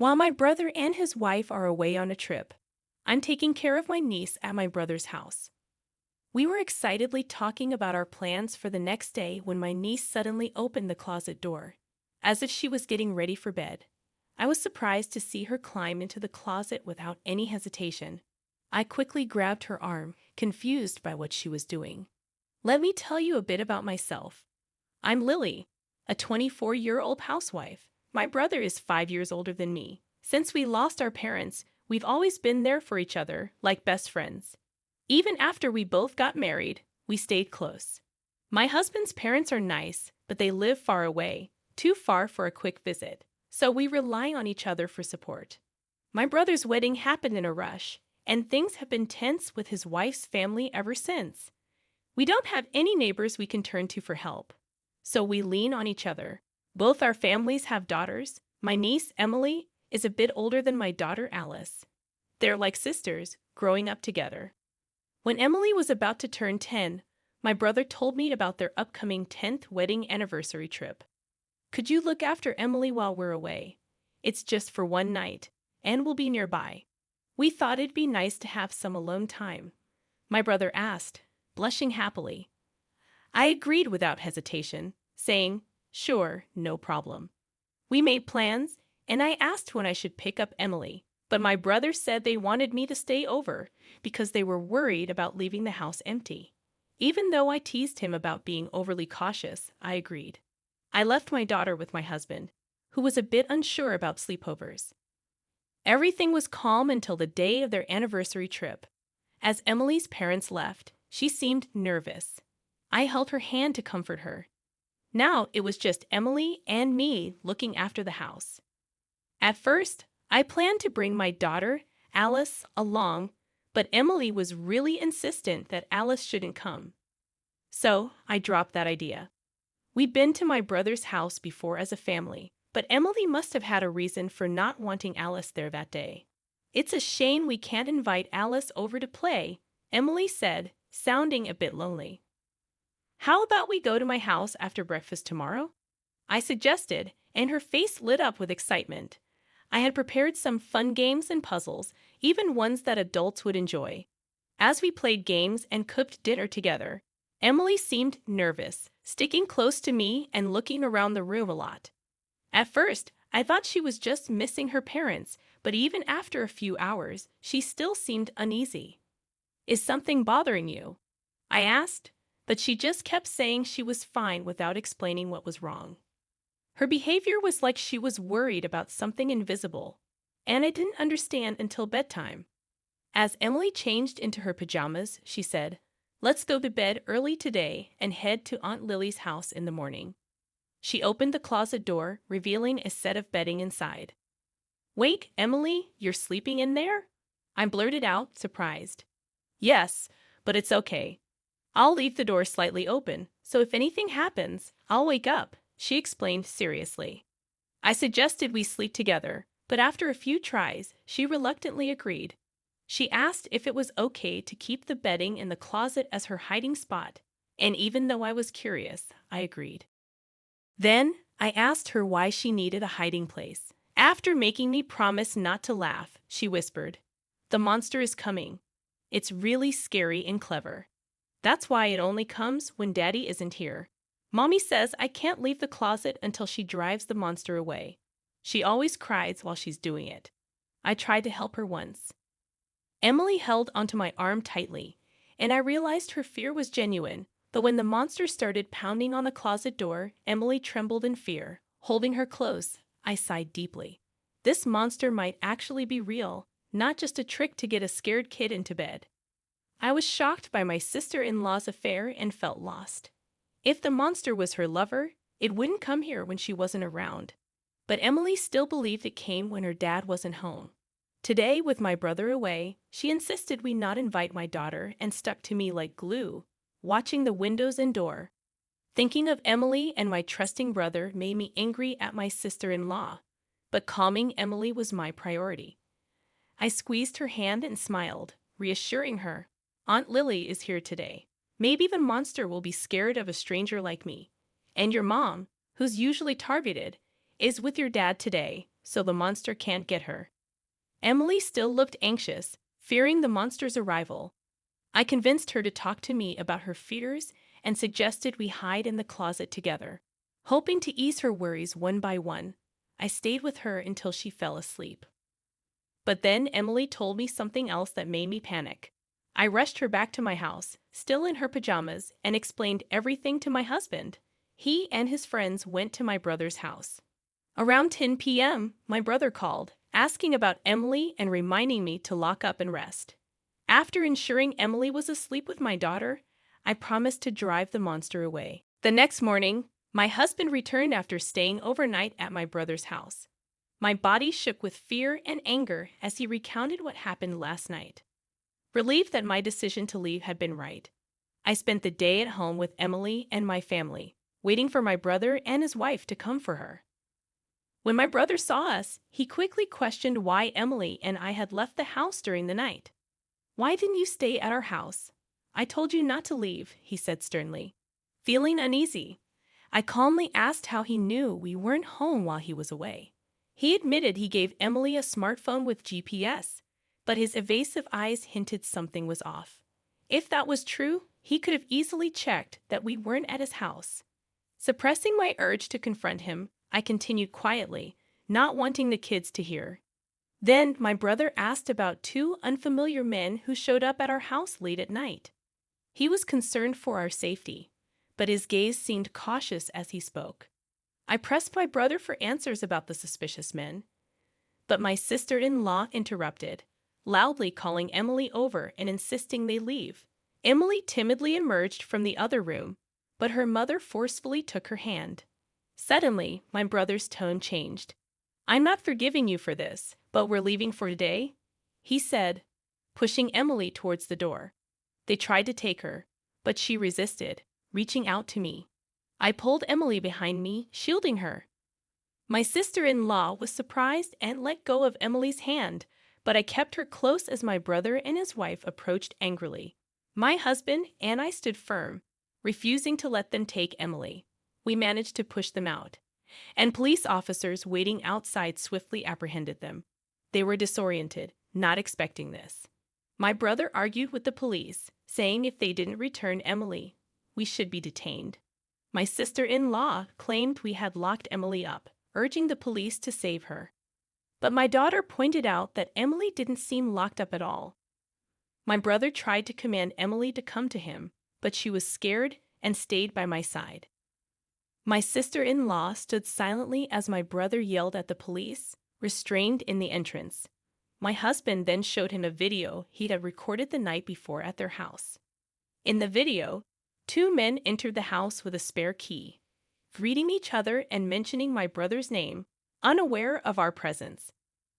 While my brother and his wife are away on a trip, I'm taking care of my niece at my brother's house. We were excitedly talking about our plans for the next day when my niece suddenly opened the closet door, as if she was getting ready for bed. I was surprised to see her climb into the closet without any hesitation. I quickly grabbed her arm, confused by what she was doing. Let me tell you a bit about myself. I'm Lily, a 24-year-old housewife. My brother is 5 years older than me. Since we lost our parents, we've always been there for each other, like best friends. Even after we both got married, we stayed close. My husband's parents are nice, but they live far away, too far for a quick visit, so we rely on each other for support. My brother's wedding happened in a rush, and things have been tense with his wife's family ever since. We don't have any neighbors we can turn to for help, so we lean on each other. Both our families have daughters. My niece, Emily, is a bit older than my daughter, Alice. They're like sisters, growing up together. When Emily was about to turn 10, my brother told me about their upcoming 10th wedding anniversary trip. Could you look after Emily while we're away? It's just for one night, and we'll be nearby. We thought it'd be nice to have some alone time. My brother asked, blushing happily. I agreed without hesitation, saying, sure, no problem. We made plans, and I asked when I should pick up Emily, but my brother said they wanted me to stay over because they were worried about leaving the house empty. Even though I teased him about being overly cautious, I agreed. I left my daughter with my husband, who was a bit unsure about sleepovers. Everything was calm until the day of their anniversary trip. As Emily's parents left, she seemed nervous. I held her hand to comfort her. Now it was just Emily and me looking after the house. At first, I planned to bring my daughter, Alice, along, but Emily was really insistent that Alice shouldn't come. So I dropped that idea. We'd been to my brother's house before as a family, but Emily must have had a reason for not wanting Alice there that day. It's a shame we can't invite Alice over to play, Emily said, sounding a bit lonely. How about we go to my house after breakfast tomorrow? I suggested, and her face lit up with excitement. I had prepared some fun games and puzzles, even ones that adults would enjoy. As we played games and cooked dinner together, Emily seemed nervous, sticking close to me and looking around the room a lot. At first, I thought she was just missing her parents, but even after a few hours, she still seemed uneasy. Is something bothering you? I asked, but she just kept saying she was fine without explaining what was wrong. Her behavior was like she was worried about something invisible, and I didn't understand until bedtime. As Emily changed into her pajamas, she said, let's go to bed early today and head to Aunt Lily's house in the morning. She opened the closet door, revealing a set of bedding inside. Wait, Emily, you're sleeping in there? I blurted out, surprised. Yes, but it's okay. I'll leave the door slightly open, so if anything happens, I'll wake up, she explained seriously. I suggested we sleep together, but after a few tries, she reluctantly agreed. She asked if it was okay to keep the bedding in the closet as her hiding spot, and even though I was curious, I agreed. Then, I asked her why she needed a hiding place. After making me promise not to laugh, she whispered, the monster is coming. It's really scary and clever. That's why it only comes when Daddy isn't here. Mommy says I can't leave the closet until she drives the monster away. She always cries while she's doing it. I tried to help her once. Emily held onto my arm tightly, and I realized her fear was genuine, but when the monster started pounding on the closet door, Emily trembled in fear. Holding her close, I sighed deeply. This monster might actually be real, not just a trick to get a scared kid into bed. I was shocked by my sister-in-law's affair and felt lost. If the monster was her lover, it wouldn't come here when she wasn't around. But Emily still believed it came when her dad wasn't home. Today, with my brother away, she insisted we not invite my daughter and stuck to me like glue, watching the windows and door. Thinking of Emily and my trusting brother made me angry at my sister-in-law, but calming Emily was my priority. I squeezed her hand and smiled, reassuring her. Aunt Lily is here today. Maybe the monster will be scared of a stranger like me. And your mom, who's usually targeted, is with your dad today, so the monster can't get her. Emily still looked anxious, fearing the monster's arrival. I convinced her to talk to me about her fears and suggested we hide in the closet together. Hoping to ease her worries one by one, I stayed with her until she fell asleep. But then Emily told me something else that made me panic. I rushed her back to my house, still in her pajamas, and explained everything to my husband. He and his friends went to my brother's house. Around 10 p.m., my brother called, asking about Emily and reminding me to lock up and rest. After ensuring Emily was asleep with my daughter, I promised to drive the monster away. The next morning, my husband returned after staying overnight at my brother's house. My body shook with fear and anger as he recounted what happened last night. Relieved that my decision to leave had been right, I spent the day at home with Emily and my family, waiting for my brother and his wife to come for her. When my brother saw us, he quickly questioned why Emily and I had left the house during the night. "Why didn't you stay at our house? I told you not to leave," he said sternly. Feeling uneasy, I calmly asked how he knew we weren't home while he was away. He admitted he gave Emily a smartphone with GPS, but his evasive eyes hinted something was off. If that was true, he could have easily checked that we weren't at his house. Suppressing my urge to confront him, I continued quietly, not wanting the kids to hear. Then my brother asked about two unfamiliar men who showed up at our house late at night. He was concerned for our safety, but his gaze seemed cautious as he spoke. I pressed my brother for answers about the suspicious men, but my sister-in-law interrupted, loudly calling Emily over and insisting they leave. Emily timidly emerged from the other room, but her mother forcefully took her hand. Suddenly, my brother's tone changed. "I'm not forgiving you for this, but we're leaving for today," he said, pushing Emily towards the door. They tried to take her, but she resisted, reaching out to me. I pulled Emily behind me, shielding her. My sister-in-law was surprised and let go of Emily's hand, but I kept her close as my brother and his wife approached angrily. My husband and I stood firm, refusing to let them take Emily. We managed to push them out, and police officers waiting outside swiftly apprehended them. They were disoriented, not expecting this. My brother argued with the police, saying if they didn't return Emily, we should be detained. My sister-in-law claimed we had locked Emily up, urging the police to save her. But my daughter pointed out that Emily didn't seem locked up at all. My brother tried to command Emily to come to him, but she was scared and stayed by my side. My sister-in-law stood silently as my brother yelled at the police, restrained in the entrance. My husband then showed him a video he'd had recorded the night before at their house. In the video, two men entered the house with a spare key, greeting each other and mentioning my brother's name, unaware of our presence.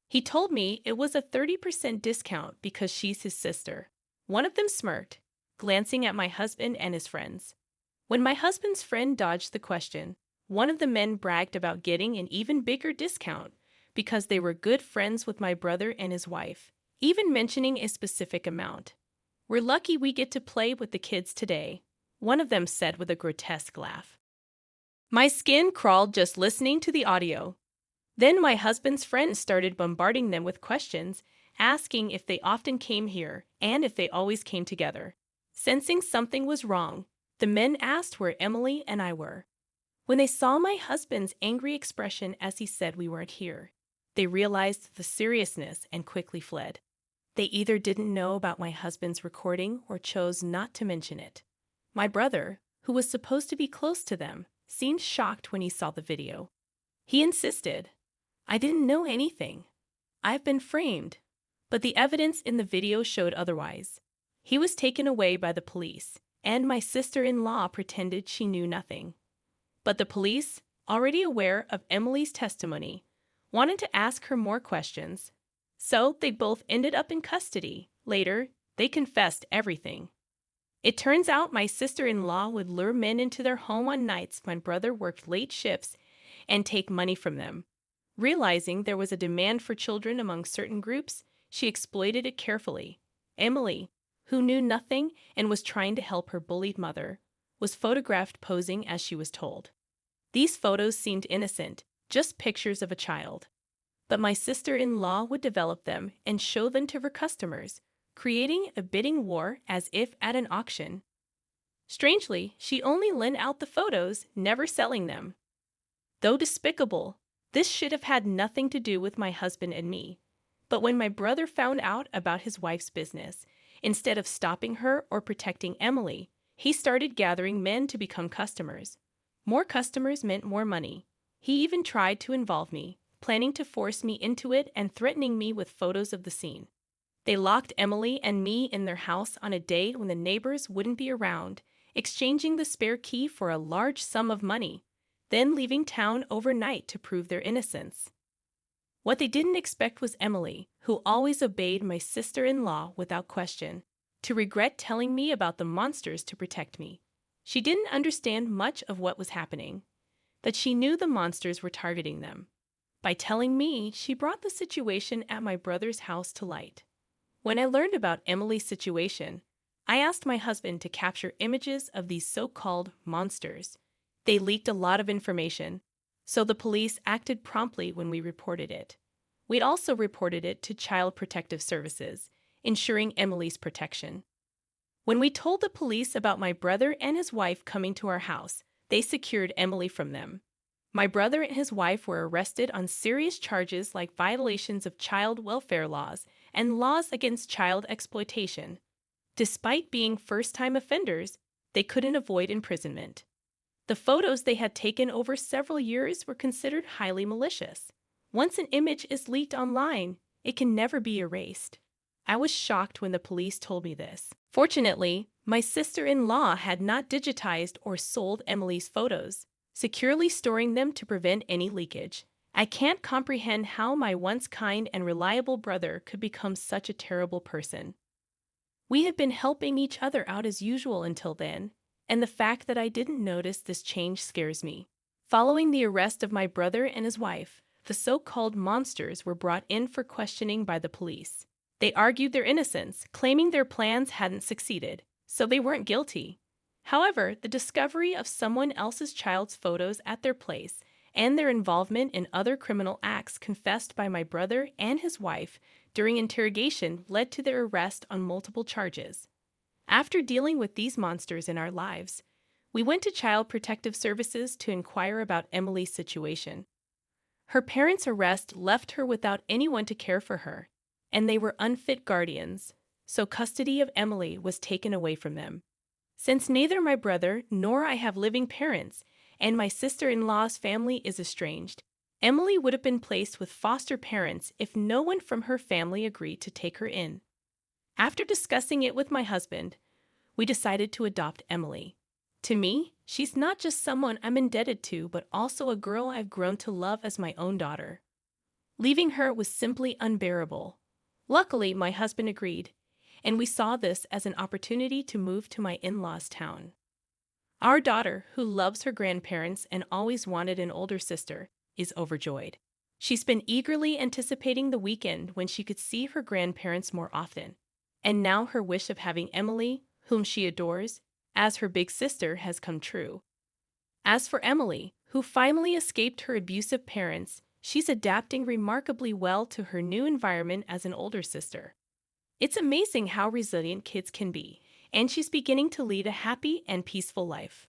He told me it was a 30% discount because she's his sister. One of them smirked, glancing at my husband and his friends. When my husband's friend dodged the question, one of the men bragged about getting an even bigger discount because they were good friends with my brother and his wife, even mentioning a specific amount. "We're lucky we get to play with the kids today," one of them said with a grotesque laugh. My skin crawled just listening to the audio. Then my husband's friends started bombarding them with questions, asking if they often came here and if they always came together. Sensing something was wrong, the men asked where Emily and I were. When they saw my husband's angry expression as he said we weren't here, they realized the seriousness and quickly fled. They either didn't know about my husband's recording or chose not to mention it. My brother, who was supposed to be close to them, seemed shocked when he saw the video. He insisted, "I didn't know anything. I've been framed." But the evidence in the video showed otherwise. He was taken away by the police, and my sister-in-law pretended she knew nothing. But the police, already aware of Emily's testimony, wanted to ask her more questions. So they both ended up in custody. Later, they confessed everything. It turns out my sister-in-law would lure men into their home on nights my brother worked late shifts and take money from them. Realizing there was a demand for children among certain groups, she exploited it carefully. Emily, who knew nothing and was trying to help her bullied mother, was photographed posing as she was told. These photos seemed innocent, just pictures of a child. but my sister-in-law would develop them and show them to her customers, creating a bidding war as if at an auction. Strangely, she only lent out the photos, never selling them. Though despicable, this should have had nothing to do with my husband and me. But when my brother found out about his wife's business, instead of stopping her or protecting Emily, he started gathering men to become customers. More customers meant more money. He even tried to involve me, planning to force me into it and threatening me with photos of the scene. They locked Emily and me in their house on a day when the neighbors wouldn't be around, exchanging the spare key for a large sum of money, then leaving town overnight to prove their innocence. What they didn't expect was Emily, who always obeyed my sister-in-law without question, to regret telling me about the monsters to protect me. She didn't understand much of what was happening, but she knew the monsters were targeting them. By telling me, she brought the situation at my brother's house to light. When I learned about Emily's situation, I asked my husband to capture images of these so-called monsters. They leaked a lot of information, so the police acted promptly when we reported it. We'd also reported it to Child Protective Services, ensuring Emily's protection. When we told the police about my brother and his wife coming to our house, they secured Emily from them. My brother and his wife were arrested on serious charges like violations of child welfare laws and laws against child exploitation. Despite being first-time offenders, they couldn't avoid imprisonment. The photos they had taken over several years were considered highly malicious. Once an image is leaked online, it can never be erased. I was shocked when the police told me this. Fortunately, my sister-in-law had not digitized or sold Emily's photos, securely storing them to prevent any leakage. I can't comprehend how my once kind and reliable brother could become such a terrible person. We had been helping each other out as usual until then, and the fact that I didn't notice this change scares me. Following the arrest of my brother and his wife, the so-called monsters were brought in for questioning by the police. They argued their innocence, claiming their plans hadn't succeeded, so they weren't guilty. However, the discovery of someone else's child's photos at their place and their involvement in other criminal acts confessed by my brother and his wife during interrogation led to their arrest on multiple charges. After dealing with these monsters in our lives, we went to Child Protective Services to inquire about Emily's situation. Her parents' arrest left her without anyone to care for her, and they were unfit guardians, so custody of Emily was taken away from them. Since neither my brother nor I have living parents, and my sister-in-law's family is estranged, Emily would have been placed with foster parents if no one from her family agreed to take her in. After discussing it with my husband, we decided to adopt Emily. To me, she's not just someone I'm indebted to, but also a girl I've grown to love as my own daughter. Leaving her was simply unbearable. Luckily, my husband agreed, and we saw this as an opportunity to move to my in-laws' town. Our daughter, who loves her grandparents and always wanted an older sister, is overjoyed. She's been eagerly anticipating the weekend when she could see her grandparents more often. And now her wish of having Emily, whom she adores, as her big sister has come true. As for Emily, who finally escaped her abusive parents, she's adapting remarkably well to her new environment as an older sister. It's amazing how resilient kids can be, and she's beginning to lead a happy and peaceful life.